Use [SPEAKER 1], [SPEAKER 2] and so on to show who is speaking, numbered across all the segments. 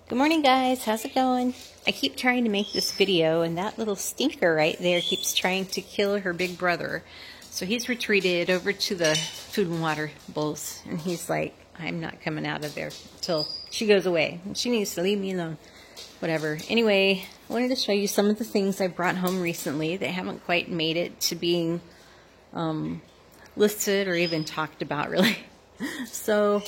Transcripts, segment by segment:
[SPEAKER 1] Good morning, guys. How's it going? I keep trying to make this video, and that little stinker right there keeps trying to kill her big brother. So he's retreated over to the food and water bowls, and he's like, I'm not coming out of there until she goes away. She needs to leave me alone. Whatever. Anyway, I wanted to show you some of the things I brought home recently that haven't quite made it to being listed or even talked about, really. So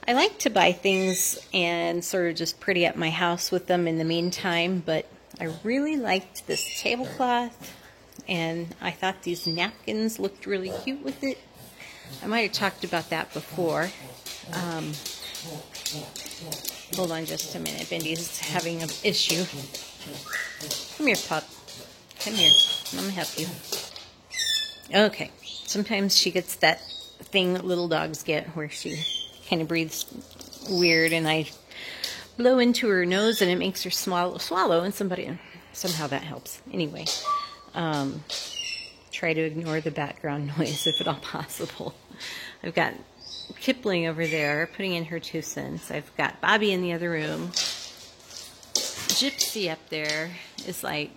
[SPEAKER 1] I like to buy things and sort of just pretty up my house with them in the meantime, but I really liked this tablecloth, and I thought these napkins looked really cute with it. I might have talked about that before. Hold on just a minute. Bendy's having an issue. Come here, pup. Come here. I'm going to help you. Okay. Sometimes she gets that thing that little dogs get where she kind of breathes weird, and I blow into her nose and it makes her swallow, and somehow that helps. Anyway, try to ignore the background noise if at all possible. I've got Kipling over there putting in her 2 cents. I've got Bobby in the other room. Gypsy up there is like,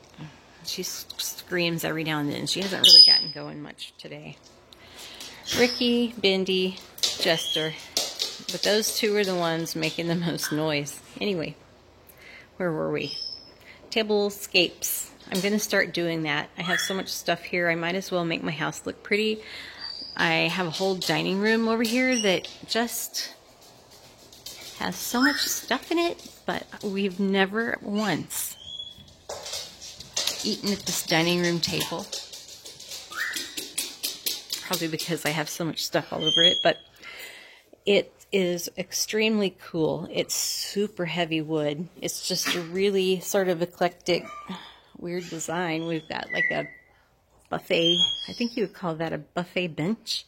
[SPEAKER 1] she screams every now and then. She hasn't really gotten going much today. Ricky, Bendy, Jester. But those two are the ones making the most noise. Anyway, where were we? Tablescapes. I'm going to start doing that. I have so much stuff here, I might as well make my house look pretty. I have a whole dining room over here that just has so much stuff in it, but we've never once eaten at this dining room table. Probably because I have so much stuff all over it, but it is extremely cool. It's super heavy wood. It's just a really sort of eclectic, weird design. We've got like a buffet. I think you would call that a buffet bench.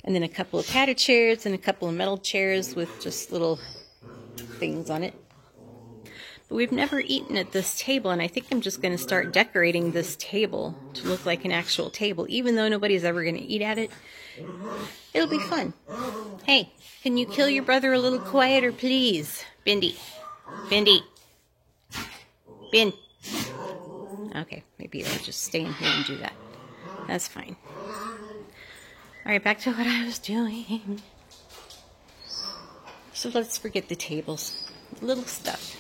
[SPEAKER 1] And then a couple of padded chairs and a couple of metal chairs with just little things on it. But we've never eaten at this table, and I think I'm just going to start decorating this table to look like an actual table, even though nobody's ever going to eat at it. It'll be fun. Hey, can you kill your brother a little quieter, please? Bendy. Bendy. Ben. Okay, maybe I'll just stay in here and do that. That's fine. Alright, back to what I was doing. So let's forget the tables. Little stuff.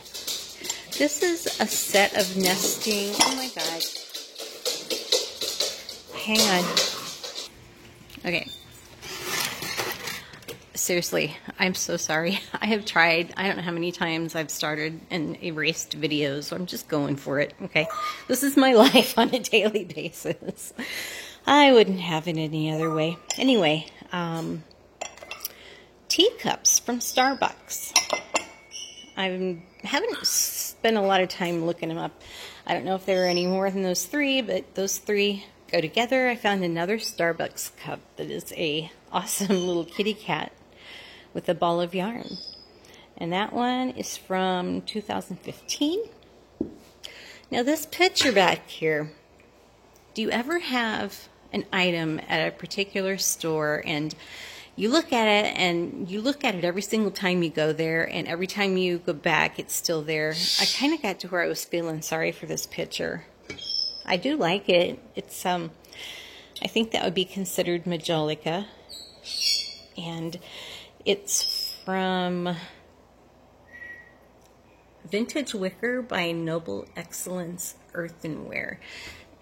[SPEAKER 1] This is a set of nesting. Oh my god. Hang on. Okay. Seriously, I'm so sorry. I have tried, I don't know how many times I've started and erased videos, so I'm just going for it, okay? This is my life on a daily basis. I wouldn't have it any other way. Anyway, teacups from Starbucks. I haven't spent a lot of time looking them up. I don't know if there are any more than those 3, but those 3 go together. I found another Starbucks cup that is a awesome little kitty cat with a ball of yarn. And that one is from 2015. Now this picture back here, do you ever have an item at a particular store and you look at it and you look at it every single time you go there, and every time you go back it's still there? I kind of got to where I was feeling sorry for this picture. I do like it. It's I think that would be considered Majolica, and it's from Vintage Wicker by Noble Excellence Earthenware.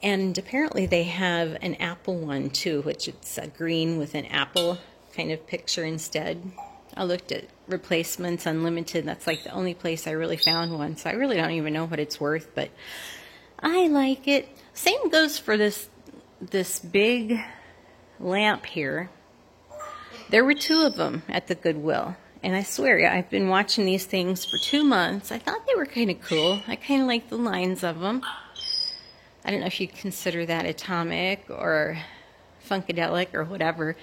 [SPEAKER 1] And apparently they have an apple one too, which it's a green with an apple kind of picture instead. I looked at Replacements Unlimited. That's like the only place I really found one, so I really don't even know what it's worth, but I like it. Same goes for this big lamp here. There were 2 of them at the Goodwill, and I swear I've been watching these things for 2 months. I thought they were kind of cool. I kind of like the lines of them. I don't know if you'd consider that atomic or funkadelic or whatever.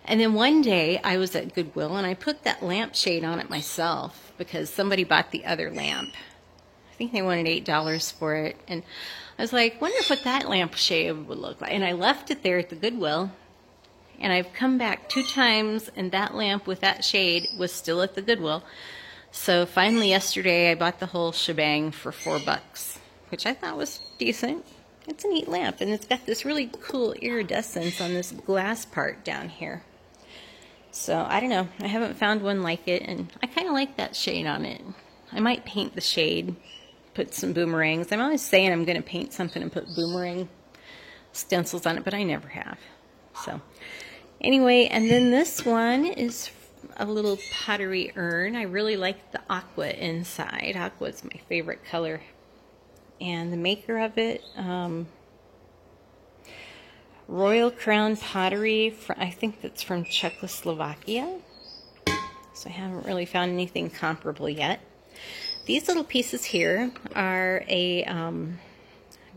[SPEAKER 1] And then one day I was at Goodwill and I put that lampshade on it myself because somebody bought the other lamp. I think they wanted $8 for it. And I was like, wonder what that lampshade would look like. And I left it there at the Goodwill. And I've come back 2 times and that lamp with that shade was still at the Goodwill. So finally yesterday I bought the whole shebang for $4, which I thought was decent. It's a neat lamp, and it's got this really cool iridescence on this glass part down here. So I don't know, I haven't found one like it, and I kind of like that shade on it. I might paint the shade, put some boomerangs. I'm always saying I'm going to paint something and put boomerang stencils on it, but I never have. So anyway, and then this one is a little pottery urn. I really like the aqua inside. Aqua is my favorite color. And the maker of it, Royal Crown Pottery, I think that's from Czechoslovakia. So I haven't really found anything comparable yet. These little pieces here are a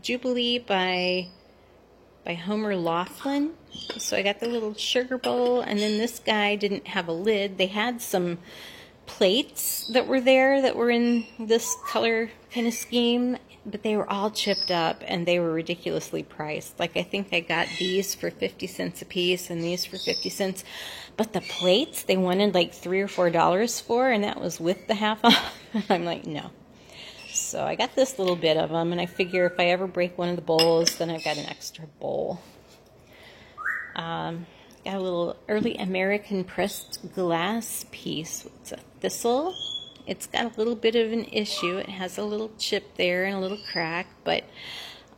[SPEAKER 1] Jubilee by Homer Laughlin. So I got the little sugar bowl, and then this guy didn't have a lid. They had some plates that were there that were in this color kind of scheme, but they were all chipped up and they were ridiculously priced. Like, I think I got these for 50 cents a piece and these for 50 cents. But the plates, they wanted like $3 or $4 for, and that was with the half off. I'm like, no. So I got this little bit of them, and I figure if I ever break one of the bowls, then I've got an extra bowl. Got a little early American pressed glass piece. It's a thistle. It's got a little bit of an issue. It has a little chip there and a little crack, but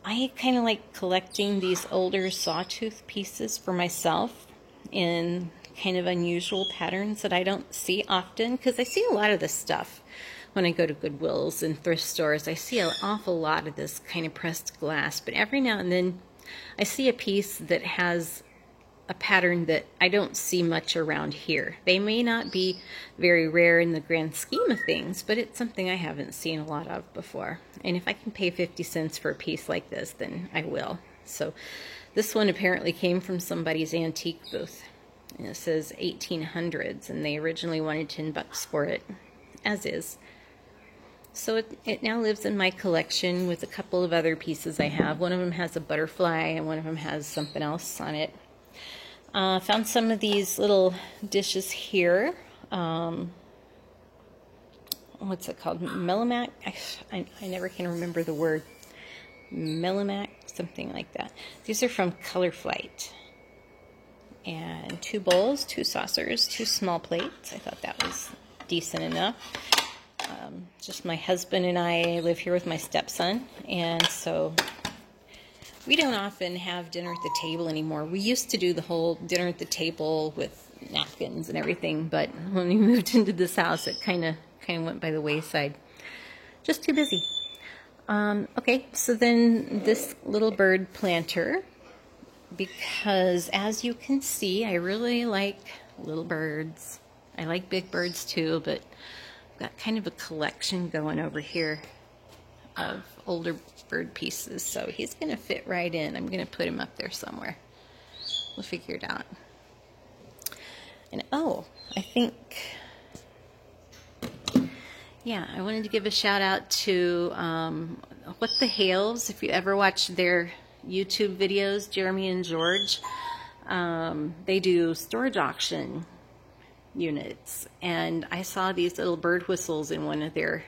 [SPEAKER 1] I kind of like collecting these older sawtooth pieces for myself in kind of unusual patterns that I don't see often, because I see a lot of this stuff when I go to Goodwills and thrift stores. I see an awful lot of this kind of pressed glass, but every now and then I see a piece that has a pattern that I don't see much around here. They may not be very rare in the grand scheme of things, but it's something I haven't seen a lot of before. And if I can pay 50 cents for a piece like this, then I will. So this one apparently came from somebody's antique booth. And it says 1800s, and they originally wanted $10 for it, as is. So it now lives in my collection with a couple of other pieces I have. One of them has a butterfly, and one of them has something else on it. Found some of these little dishes here. What's it called? Melimac? I never can remember the word. Melimac, something like that. These are from Color Flight. And 2 bowls, 2 saucers, 2 small plates. I thought that was decent enough. Just my husband and I live here with my stepson, and so we don't often have dinner at the table anymore. We used to do the whole dinner at the table with napkins and everything, but when we moved into this house, it kind of went by the wayside. Just too busy. Okay, so then this little bird planter, because as you can see, I really like little birds. I like big birds too, but I've got kind of a collection going over here of older bird pieces, so he's going to fit right in. I'm going to put him up there somewhere. We'll figure it out. And oh, I think, yeah, I wanted to give a shout out to What the Hales. If you ever watch their YouTube videos, Jeremy and George, they do storage auction units, and I saw these little bird whistles in one of their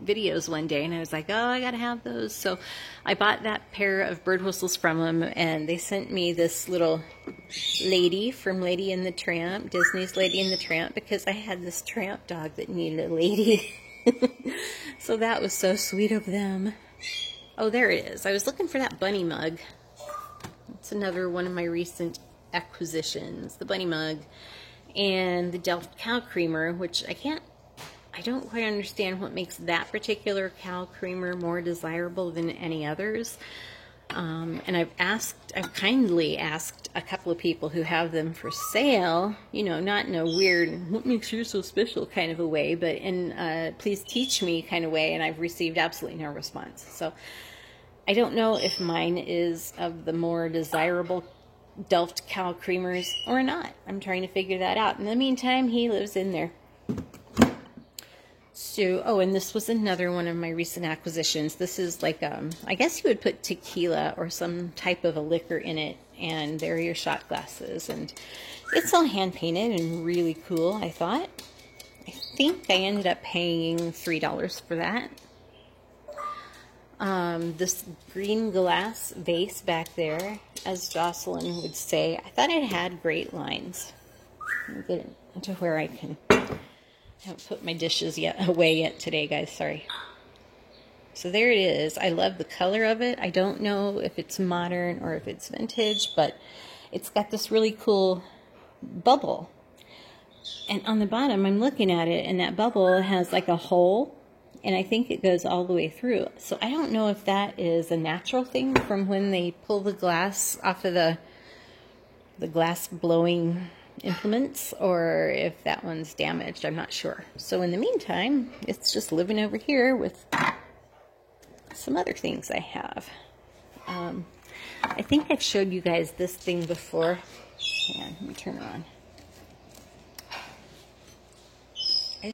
[SPEAKER 1] videos one day, and I was like, oh, I gotta have those. So I bought that pair of bird whistles from them, and they sent me this little lady from Lady and the Tramp, Disney's Lady and the Tramp, because I had this tramp dog that needed a lady. So that was so sweet of them. Oh, there it is. I was looking for that bunny mug. It's another one of my recent acquisitions, the bunny mug and the Delft cow creamer, which I don't quite understand what makes that particular cow creamer more desirable than any others. And I've kindly asked a couple of people who have them for sale, you know, not in a weird, what makes yours so special kind of a way, but in please teach me kind of way, and I've received absolutely no response. So I don't know if mine is of the more desirable Delft cow creamers or not. I'm trying to figure that out. In the meantime, he lives in there. So, oh, and this was another one of my recent acquisitions. This is like, I guess you would put tequila or some type of a liquor in it, and there are your shot glasses. And it's all hand painted and really cool, I thought. I think I ended up paying $3 for that. This green glass vase back there, as Jocelyn would say, I thought it had great lines. Let me get it into where I can. I haven't put my dishes away yet today, guys. Sorry. So there it is. I love the color of it. I don't know if it's modern or if it's vintage, but it's got this really cool bubble. And on the bottom, I'm looking at it, and that bubble has like a hole, and I think it goes all the way through. So I don't know if that is a natural thing from when they pull the glass off of the glass blowing implements, or if that one's damaged. I'm not sure. So in the meantime, it's just living over here with some other things I have. I think I've showed you guys this thing before. Hang on, let me turn it on.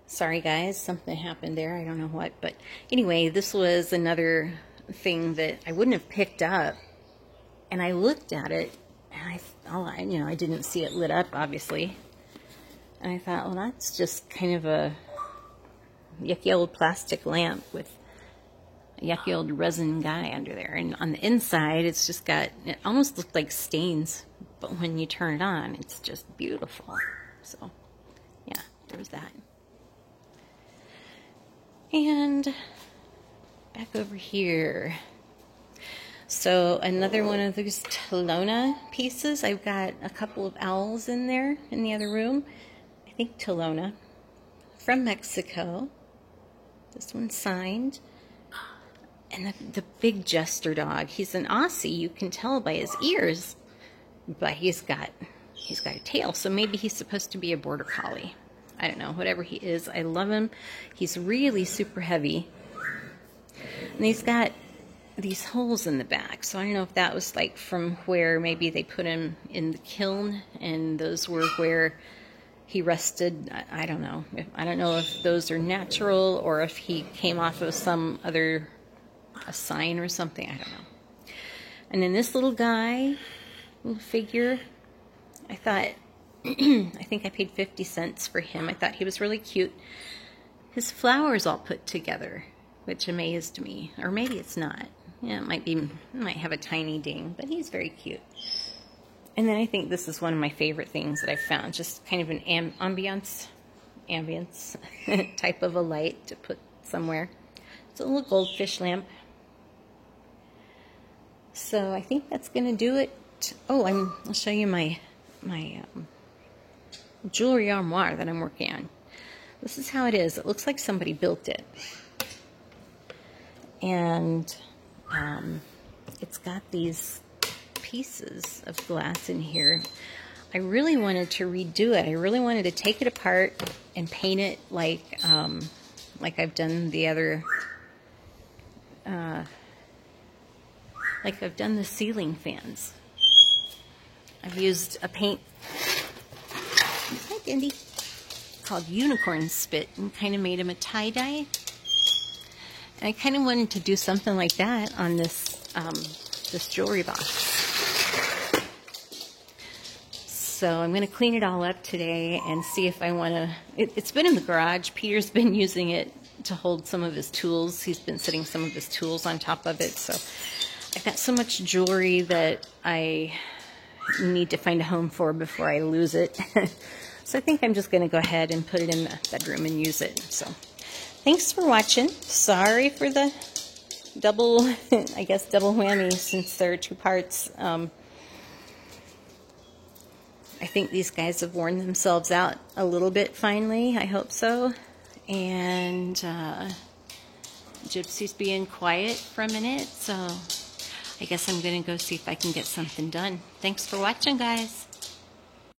[SPEAKER 1] Sorry guys, something happened there. I don't know what, but anyway, this was another thing that I wouldn't have picked up, and I looked at it, and I didn't see it lit up, obviously, and I thought, well, that's just kind of a yucky old plastic lamp with a yucky old resin guy under there, and on the inside, it's just got, it almost looked like stains, but when you turn it on, it's just beautiful. So yeah, there's that. And back over here. So another one of these Telona pieces. I've got a couple of owls in there in the other room. I think Telona. From Mexico. This one's signed. And the big Jester dog. He's an Aussie. You can tell by his ears. But he's got a tail. So maybe he's supposed to be a border collie. I don't know, whatever he is, I love him. He's really super heavy. And he's got these holes in the back. So I don't know if that was like from where maybe they put him in the kiln, and those were where he rested. I don't know. I don't know if those are natural or if he came off of some other, a sign or something. I don't know. And then this little guy, little figure, I thought, I think I paid 50 cents for him. I thought he was really cute. His flowers all put together, which amazed me. Or maybe it's not. Yeah, it might have a tiny ding, but he's very cute. And then I think this is one of my favorite things that I've found. Just kind of an ambience type of a light to put somewhere. It's a little goldfish lamp. So I think that's going to do it. Oh, I'll show you my jewelry armoire that I'm working on. This is how it is. It looks like somebody built it. And it's got these pieces of glass in here. I really wanted to redo it. I really wanted to take it apart and paint it like I've done the other, like I've done the ceiling fans. I've used a paint, hi Candy, called Unicorn Spit, and kind of made him a tie-dye. And I kind of wanted to do something like that on this this jewelry box. So I'm going to clean it all up today and see if I want to. It's been in the garage. Peter's been using it to hold some of his tools. He's been sitting some of his tools on top of it. So I've got so much jewelry that I need to find a home for before I lose it. So I think I'm just going to go ahead and put it in the bedroom and use it. So thanks for watching. Sorry for the double, I guess double whammy, since there are two parts. I think these guys have worn themselves out a little bit finally. I hope so. And Gypsy's being quiet for a minute, so I guess I'm going to go see if I can get something done. Thanks for watching, guys.